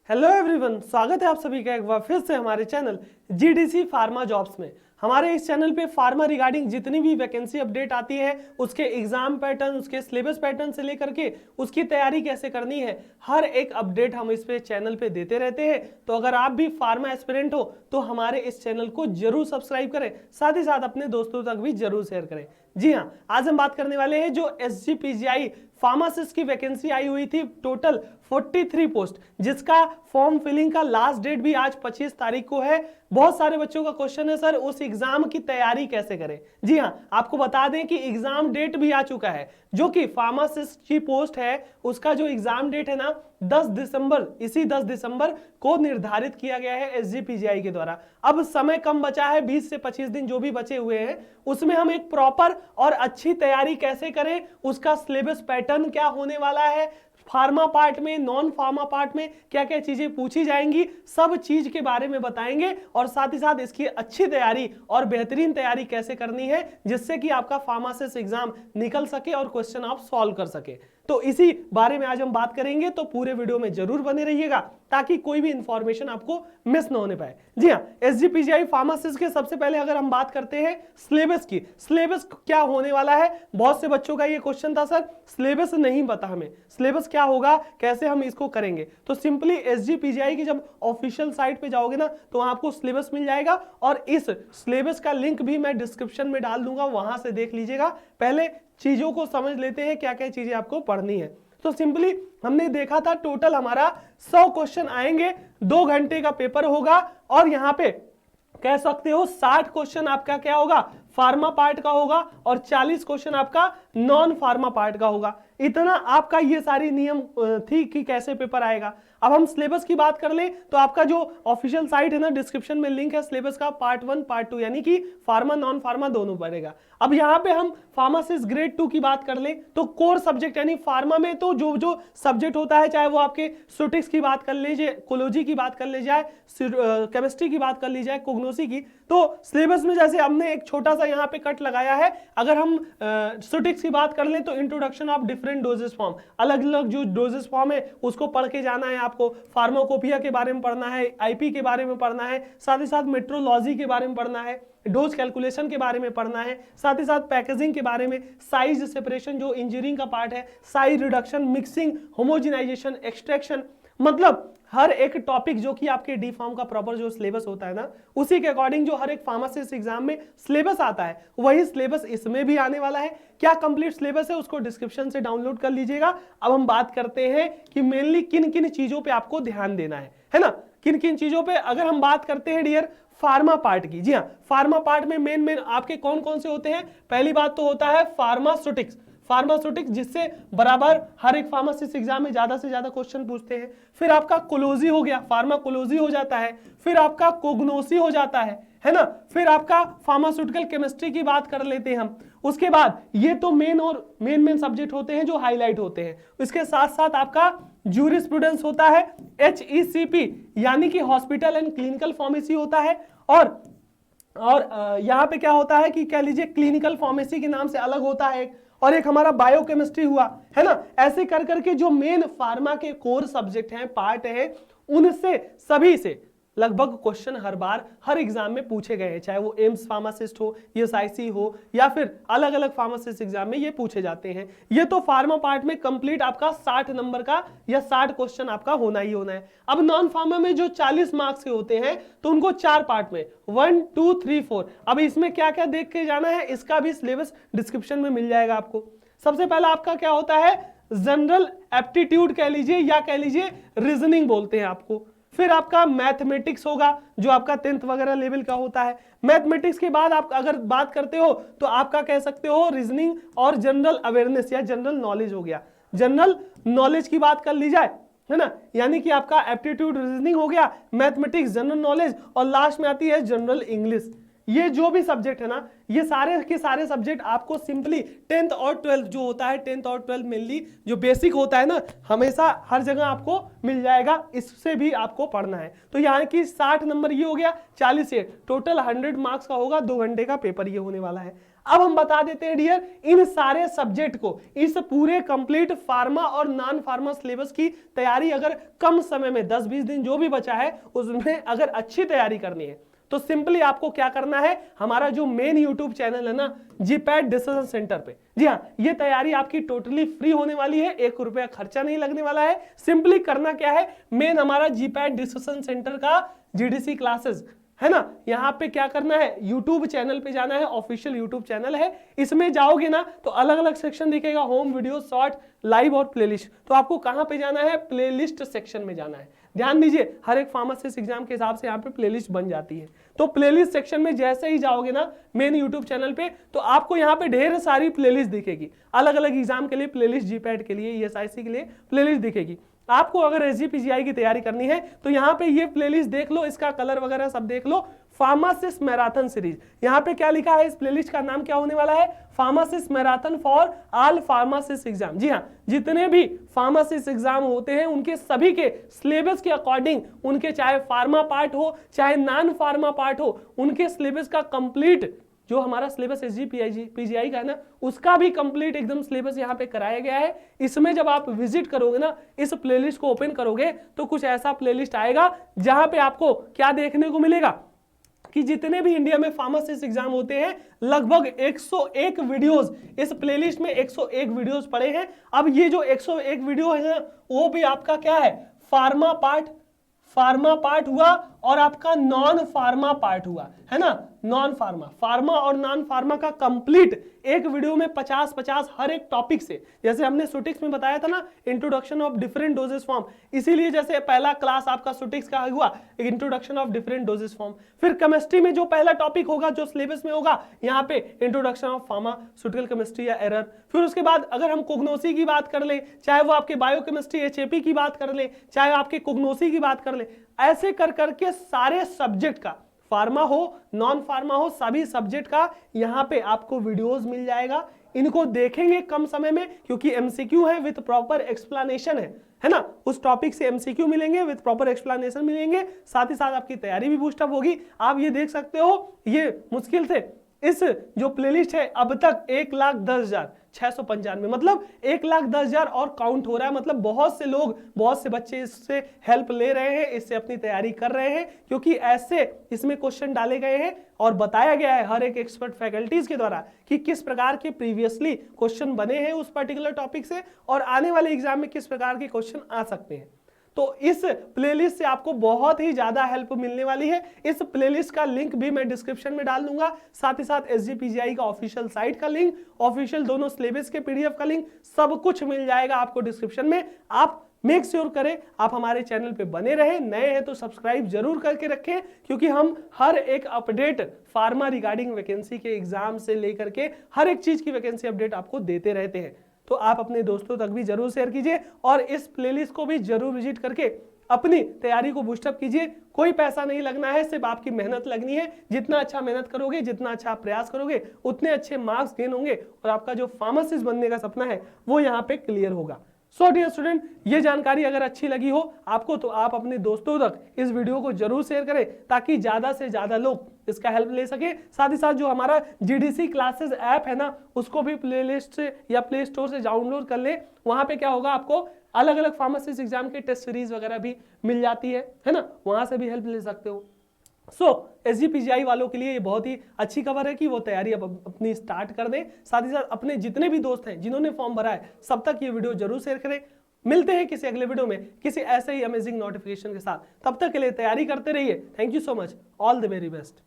Hello everyone, स्वागत है आप सभी का एक बार फिर से हमारे चैनल जीडीसी फार्मा जॉब्स में। हमारे इस चैनल पे फार्मा रिगार्डिंग जितनी भी वैकेंसी अपडेट आती है, उसके एग्जाम पैटर्न, उसके सिलेबस पैटर्न से लेकर के उसकी तैयारी कैसे करनी है, हर एक अपडेट हम इस पे चैनल पे देते रहते हैं। तो अगर आप भी फार्मा एस्पिरेंट हो तो हमारे इस चैनल को जरूर सब्सक्राइब करें, साथ ही साथ अपने दोस्तों तक भी जरूर शेयर करें। जी हाँ, आज हम बात करने वाले हैं जो SGPGI फार्मासिस्ट की वैकेंसी आई हुई थी, टोटल 43 पोस्ट, जिसका फॉर्म फिलिंग का लास्ट डेट भी आज 25 तारीख को है। बहुत सारे बच्चों का क्वेश्चन है, सर उस एग्जाम की तैयारी कैसे करें। जी हाँ, आपको बता दें कि एग्जाम डेट भी आ चुका है, जो कि फार्मासिस्ट की पोस्ट है उसका जो एग्जाम डेट है ना 10 दिसंबर, इसी 10 दिसंबर को निर्धारित किया गया है SGPGI के द्वारा। अब समय कम बचा है, 20 से 25 दिन जो भी बचे हुए हैं, उसमें हम एक प्रॉपर और अच्छी तैयारी कैसे करें, उसका सिलेबस पैटर्न क्या होने वाला है, फार्मा पार्ट में, नॉन फार्मा पार्ट में क्या क्या चीजें पूछी जाएंगी, सब चीज के बारे में बताएंगे। और साथ ही साथ इसकी अच्छी तैयारी और बेहतरीन तैयारी कैसे करनी है, जिससे कि आपका फार्मासिस्ट एग्जाम निकल सके और क्वेश्चन आप सॉल्व कर सके। तो इसी बारे में आज हम बात करेंगे, तो पूरे वीडियो में जरूर बने रहिएगा ताकि कोई भी इंफॉर्मेशन आपको मिस ना होने पाए। जी हाँ, SGPGI फार्मासिस्ट के सबसे पहले अगर हम बात करते हैं सिलेबस की, सिलेबस क्या होने वाला है। बहुत से बच्चों का ये क्वेश्चन था, सर सिलेबस नहीं पता हमें, सिलेबस क्या होगा, कैसे हम इसको करेंगे। तो सिंपली SGPGI की जब ऑफिशियल साइट पे जाओगे ना, तो वहां आपको सिलेबस मिल जाएगा, और इस सिलेबस का लिंक भी मैं डिस्क्रिप्शन में डाल दूंगा, वहां से देख लीजिएगा। पहले चीजों को समझ लेते हैं क्या क्या चीजें आपको पढ़नी है। तो सिंपली हमने देखा था टोटल हमारा 100 क्वेश्चन आएंगे, 2 घंटे का पेपर होगा, और यहां पे कह सकते हो 60 क्वेश्चन आपका क्या होगा, फार्मा पार्ट का होगा, और 40 क्वेश्चन आपका नॉन फार्मा पार्ट का होगा। इतना आपका ये सारी नियम थी कि कैसे पेपर आएगा। अब हम सिलेबस की बात कर ले तो आपका जो ऑफिशियल साइट है ना, डिस्क्रिप्शन में लिंक है सिलेबस का, पार्ट 1 पार्ट 2, यानी कि फार्मा नॉन फार्मा दोनों पड़ेगा। अब यहाँ पे हम फार्मासिस्ट ग्रेड 2 की बात कर ले तो कोर सब्जेक्ट यानी फार्मा में तो जो जो सब्जेक्ट होता है, चाहे वो आपके सुटिक्स की बात कर लीजिए, कोलोजी की बात कर ली जाए, केमिस्ट्री की बात कर ली जाए, कोग्नोसी की, तो सिलेबस में जैसे हमने एक छोटा सा यहाँ पे कट लगाया है। अगर हम सुटिक्स की बात कर ले तो introduction of different doses form, अलग अलग जो डोजेस फॉर्म है उसको पढ़ के जाना है आपको। फार्माकोपिया के बारे में पढ़ना है, IP के बारे में पढ़ना है, साथ ही साथ मेट्रोलॉजी के बारे में पढ़ना है, डोज कैलकुलेशन के बारे में पढ़ना है, साथ ही साथ पैकेजिंग के बारे में, साइज सेपरेशन जो इंजीनियरिंग का पार्ट है, size reduction, mixing, homogenisation, extraction, मतलब हर एक टॉपिक जो कि आपके डी फार्म का प्रॉपर जो सिलेबस होता है ना, उसी के अकॉर्डिंग जो हर एक फार्मासिस्ट एग्जाम में सिलेबस आता है, वही सिलेबस इसमें भी आने वाला है। क्या कंप्लीट सिलेबस है उसको डिस्क्रिप्शन से डाउनलोड कर लीजिएगा। अब हम बात करते हैं कि मेनली किन किन चीजों पे आपको ध्यान देना है ना, किन किन चीजों पे। अगर हम बात करते हैं डियर फार्मा पार्ट की, जी हाँ, फार्मा पार्ट में मेन आपके कौन कौन से होते हैं। पहली बात तो होता है फार्मास्यूटिक्स, फार्मास्यूटिक्स जिससे बराबर हर एक फार्मासिस्ट एग्जाम में ज्यादा से ज्यादा क्वेश्चन पूछते हैं। फिर आपका कोलोजी हो गया, फार्माकोलॉजी हो जाता है। फिर आपका कोग्नोसी हो जाता है ना। फिर आपका फार्मास्यूटिकल केमिस्ट्री की बात कर लेते हैं हम। उसके बाद ये तो मेन सब्जेक्ट होते हैं जो हाईलाइट होते हैं। इसके साथ साथ आपका जूरिस्प्रूडेंस होता है, HECP यानी कि हॉस्पिटल एंड क्लिनिकल फार्मेसी होता है, और यहाँ पे क्या होता है कि कह लीजिए क्लिनिकल फार्मेसी के नाम से अलग होता है, और एक हमारा बायोकेमिस्ट्री हुआ, है ना। ऐसे कर करके जो मेन फार्मा के कोर सब्जेक्ट हैं, पार्ट है, उनसे सभी से लगभग क्वेश्चन हर बार हर एग्जाम में पूछे गए हैं, चाहे वो एम्स फार्मासिस्ट हो, ESIC हो, या फिर अलग अलग फार्मासिस्ट एग्जाम में ये पूछे जाते हैं। ये तो फार्मा पार्ट में कंप्लीट आपका 60 नंबर का या 60 क्वेश्चन आपका होना ही होना है। अब नॉन फार्मा में जो 40 मार्क्स के होते हैं तो उनको 4 पार्ट में 1 2 3 4। अब इसमें क्या क्या देख के जाना है, इसका भी सिलेबस डिस्क्रिप्शन में मिल जाएगा आपको। सबसे पहला आपका क्या होता है, जनरल एप्टीट्यूड कह लीजिए, या कह लीजिए रीजनिंग बोलते हैं आपको। फिर आपका मैथमेटिक्स होगा जो आपका 10th वगैरह लेवल का होता है। मैथमेटिक्स के बाद आप अगर बात करते हो तो आपका कह सकते हो रीजनिंग और जनरल अवेयरनेस या जनरल नॉलेज हो गया। जनरल नॉलेज की बात कर ली जाए, है ना, यानी कि आपका एप्टीट्यूड रीजनिंग हो गया, मैथमेटिक्स, जनरल नॉलेज, और लास्ट में आती है जनरल इंग्लिश। ये जो भी सब्जेक्ट है ना, ये सारे के सारे सब्जेक्ट आपको सिंपली 10th और 12th जो होता है, 10th और 12th मेनली जो बेसिक होता है ना, हमेशा हर जगह आपको मिल जाएगा, इससे भी आपको पढ़ना है। तो यहाँ की 60 नंबर ये हो गया, 40 से टोटल 100 मार्क्स का होगा, 2 घंटे का पेपर ये होने वाला है। अब हम बता देते हैं डियर, इन सारे सब्जेक्ट को, इस पूरे कंप्लीट फार्मा और नॉन फार्मा सिलेबस की तैयारी अगर कम समय में 10-20 दिन जो भी बचा है उसमें अगर अच्छी तैयारी करनी है तो सिंपली आपको क्या करना है, हमारा जो मेन यूट्यूब चैनल है ना जीपैट डिसीजन सेंटर पे, जी हाँ, ये तैयारी आपकी टोटली फ्री होने वाली है, 1 रुपया खर्चा नहीं लगने वाला है। सिंपली करना क्या है, मेन हमारा जीपैट डिसीजन सेंटर का जीडीसी क्लासेस है ना, यहाँ पे क्या करना है, यूट्यूब चैनल पे जाना है, ऑफिशियल यूट्यूब चैनल है, इसमें जाओगे ना तो अलग अलग सेक्शन दिखेगा, होम वीडियो, शॉर्ट, लाइव और प्लेलिस्ट। तो आपको कहाँ पे जाना है, प्लेलिस्ट सेक्शन में जाना है। ध्यान दीजिए, हर एक फार्मासिस्ट एग्जाम के हिसाब से यहाँ पे प्लेलिस्ट बन जाती है। तो प्लेलिस्ट सेक्शन में जैसे ही जाओगे ना मेन यूट्यूब चैनल पे, तो आपको यहाँ पे ढेर सारी प्लेलिस्ट दिखेगी, अलग अलग एग्जाम के लिए प्लेलिस्ट, जीपैट के लिए, ईएसआईसी के लिए प्लेलिस्ट दिखेगी। आपको अगर एसजीपीजीआई की तैयारी करनी है तो यहाँ पे ये प्लेलिस्ट देख लो, इसका कलर वगैरह सब देख लो, फार्मासिस्ट मैराथन सीरीज। यहाँ पे क्या लिखा है, इस प्लेलिस्ट का नाम क्या होने वाला है, pharmacist marathon for all pharmacist exam. जी हाँ, जितने भी फार्मासिस्ट एग्जाम होते हैं उनके सभी के सिलेबस के अकॉर्डिंग, उनके चाहे फार्मा पार्ट हो चाहे नॉन फार्मा पार्ट हो, उनके सिलेबस का कंप्लीट जो हमारा सिलेबस एसजीपीजीआई का है ना, उसका भी कंप्लीट एकदम सिलेबस यहाँ पे कराया गया है। इसमें जब आप विजिट करोगे ना, इस प्लेलिस्ट को ओपन करोगे तो कुछ ऐसा प्लेलिस्ट आएगा जहां पे आपको क्या देखने को मिलेगा कि जितने भी इंडिया में फार्मासिस्ट एग्जाम होते हैं लगभग 101 वीडियोस, इस प्लेलिस्ट में 101 वीडियोस पड़े हैं। अब ये जो 101 वीडियो है ना, वो भी आपका क्या है, फार्मा पार्ट हुआ और आपका नॉन फार्मा पार्ट हुआ, है ना, नॉन फार्मा, फार्मा और नॉन फार्मा का कंप्लीट एक वीडियो में 50-50 हर एक टॉपिक से, जैसे हमने सुटिक्स में बताया था ना, introduction of different doses form, इसीलिए जैसे पहला क्लास आपका सुटिक्स का हुआ introduction of different doses form. फिर केमिस्ट्री में जो पहला टॉपिक होगा जो सिलेबस में होगा, यहाँ पे इंट्रोडक्शन ऑफ फार्मास्यूटिकल केमिस्ट्री या एरर। फिर उसके बाद अगर हम कोग्नोसी की बात कर ले, चाहे वो आपके बायोकेमिस्ट्री एचएपी की बात कर ले, चाहे आपके कोग्नोसी की बात कर ले, ऐसे कर करके सारे सब्जेक्ट का, फार्मा हो नॉन फार्मा हो, सभी सब्जेक्ट का यहाँ पे आपको वीडियोस मिल जाएगा। इनको देखेंगे कम समय में क्योंकि एमसीक्यू है विद प्रॉपर एक्सप्लेनेशन है ना, उस टॉपिक से एमसीक्यू मिलेंगे विद प्रॉपर एक्सप्लेनेशन मिलेंगे, साथ ही साथ आपकी तैयारी भी बूस्टअप होगी। आप ये देख सकते हो, ये मुश्किल से इस जो प्लेलिस्ट है अब तक 1,10,695, मतलब 1,10,000 और काउंट हो रहा है। मतलब बहुत से लोग, बहुत से बच्चे इससे हेल्प ले रहे हैं, इससे अपनी तैयारी कर रहे हैं, क्योंकि ऐसे इसमें क्वेश्चन डाले गए हैं और बताया गया है हर एक एक्सपर्ट फैकल्टीज के द्वारा कि किस प्रकार के प्रीवियसली क्वेश्चन बने हैं उस पर्टिकुलर टॉपिक से और आने वाले एग्जाम में किस प्रकार के क्वेश्चन आ सकते हैं। तो इस प्लेलिस्ट से आपको बहुत ही ज्यादा हेल्प मिलने वाली है। इस प्लेलिस्ट का लिंक भी मैं डिस्क्रिप्शन में डाल दूंगा, साथ ही साथ एसजीपीजीआई का ऑफिशियल साइट का लिंक, ऑफिशियल दोनों सिलेबस के पीडीएफ का लिंक, सब कुछ मिल जाएगा आपको डिस्क्रिप्शन में। आप मेक श्योर करें आप हमारे चैनल पे बने रहे, नए हैं तो सब्सक्राइब जरूर करके रखें, क्योंकि हम हर एक अपडेट फार्मा रिगार्डिंग वैकेंसी के एग्जाम से लेकर के हर एक चीज की वैकेंसी अपडेट आपको देते रहते हैं। तो आप अपने दोस्तों तक भी जरूर शेयर कीजिए और इस प्लेलिस्ट को भी जरूर विजिट करके अपनी तैयारी को बूस्टअप कीजिए। कोई पैसा नहीं लगना है, सिर्फ आपकी मेहनत लगनी है। जितना अच्छा मेहनत करोगे, जितना अच्छा प्रयास करोगे, उतने अच्छे मार्क्स गेन होंगे और आपका जो फार्मासिस्ट बनने का सपना है वो यहाँ पे क्लियर होगा। सो डियर स्टूडेंट, ये जानकारी अगर अच्छी लगी हो आपको तो आप अपने दोस्तों तक इस वीडियो को जरूर शेयर करें ताकि ज्यादा से ज्यादा लोग इसका हेल्प ले सके। साथ ही साथ जो हमारा जीडीसी क्लासेस ऐप है ना, उसको भी प्लेलिस्ट से या प्ले स्टोर से डाउनलोड कर ले। वहां पे क्या होगा, आपको अलग अलग फार्मासिस्ट एग्जाम के टेस्ट सीरीज वगैरह भी मिल जाती है ना, वहां से भी हेल्प ले सकते हो। सो एसजीपीजीआई वालों के लिए ये बहुत ही अच्छी खबर है कि वो तैयारी अब अपनी स्टार्ट कर दें। साथ ही साथ अपने जितने भी दोस्त हैं जिन्होंने फॉर्म भरा है सब तक ये वीडियो जरूर शेयर करें। मिलते हैं किसी अगले वीडियो में किसी ऐसे ही अमेजिंग नोटिफिकेशन के साथ, तब तक के लिए तैयारी करते रहिए। Thank you so much, all the very best.